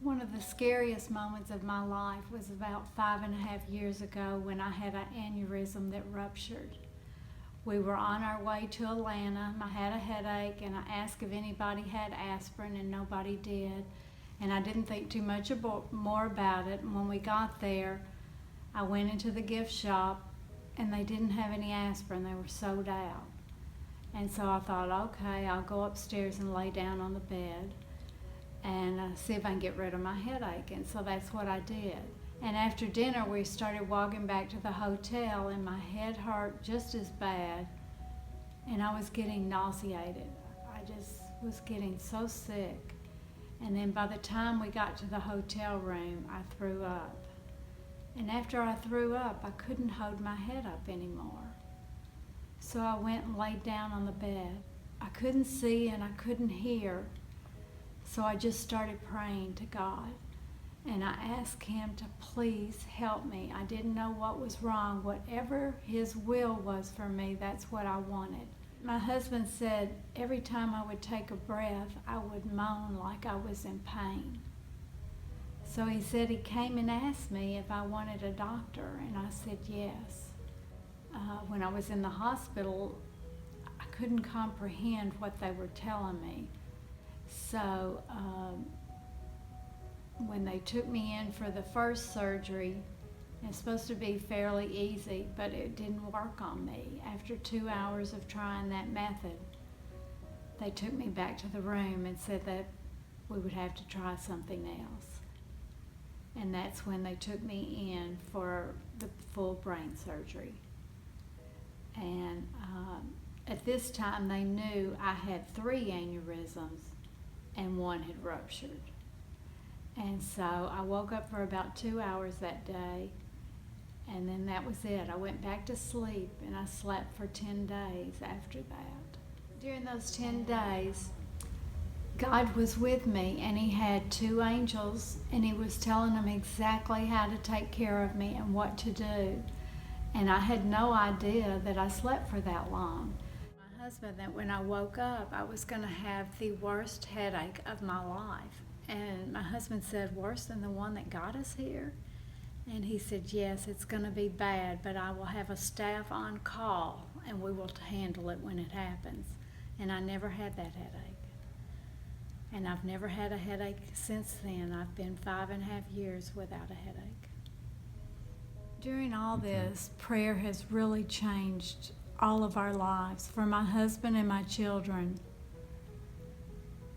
One of the scariest moments of my life was about 5.5 years ago when I had an aneurysm that ruptured. We were on our way to Atlanta. I had a headache and I asked if anybody had aspirin and nobody did. And I didn't think too much more about it. And when we got there, I went into the gift shop and they didn't have any aspirin. They were sold out. And so I thought, okay, I'll go upstairs and lay down on the bed and see if I can get rid of my headache. And so that's what I did. And after dinner, we started walking back to the hotel, and my head hurt just as bad, and I was getting nauseated. I just was getting so sick. And then by the time we got to the hotel room, I threw up. And after I threw up, I couldn't hold my head up anymore. So I went and laid down on the bed. I couldn't see and I couldn't hear. So I just started praying to God, and I asked Him to please help me. I didn't know what was wrong. Whatever His will was for me, that's what I wanted. My husband said every time I would take a breath, I would moan like I was in pain. So he said he came and asked me if I wanted a doctor, and I said yes. When I was in the hospital, I couldn't comprehend what they were telling me. So when they took me in for the first surgery, it's supposed to be fairly easy, but it didn't work on me. After 2 hours of trying that method, they took me back to the room and said that we would have to try something else. And that's when they took me in for the full brain surgery. And at this time, they knew I had 3 aneurysms and 1 had ruptured. And so I woke up for about 2 hours that day, and then that was it. I went back to sleep, and I slept for 10 days after that. During those 10 days, God was with me, and He had 2 angels, and He was telling them exactly how to take care of me and what to do. And I had no idea that I slept for that long. My husband, that when I woke up, I was going to have the worst headache of my life. And my husband said, worse than the one that got us here? And he said, yes, it's going to be bad, but I will have a staff on call, and we will handle it when it happens. And I never had that headache. And I've never had a headache since then. I've been 5.5 years without a headache. During all this, prayer has really changed all of our lives. For my husband and my children,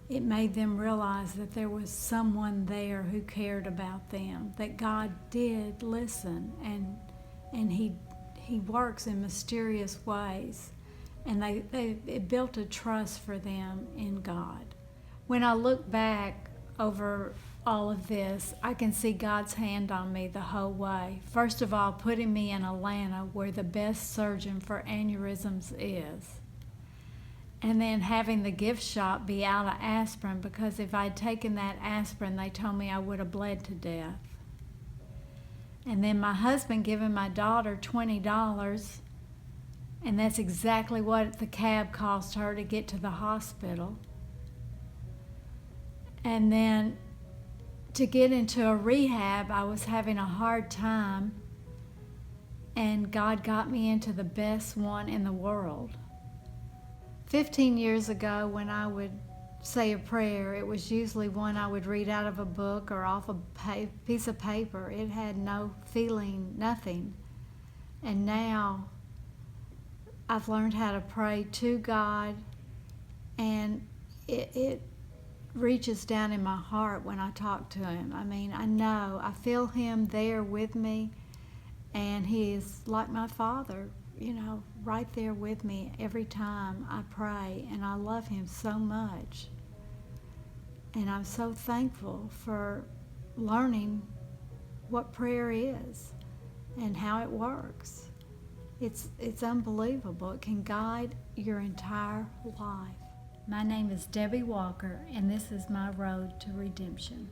it made them realize that there was someone there who cared about them, that God did listen, and He works in mysterious ways. And it built a trust for them in God. When I look back over all of this, I can see God's hand on me the whole way. First of all, putting me in Atlanta, where the best surgeon for aneurysms is. And then having the gift shop be out of aspirin, because if I'd taken that aspirin, they told me I would have bled to death. And then my husband giving my daughter $20, and that's exactly what the cab cost her to get to the hospital. And then to get into a rehab, I was having a hard time, and God got me into the best one in the world. 15 years ago, when I would say a prayer, it was usually one I would read out of a book or off a piece of paper. It had no feeling, nothing. And now I've learned how to pray to God, and it reaches down in my heart when I talk to Him. I mean, I feel Him there with me, and He is like my Father, right there with me every time I pray, and I love Him so much. And I'm so thankful for learning what prayer is and how it works. It's unbelievable. It can guide your entire life. My name is Debbie Walker, and this is my road to redemption.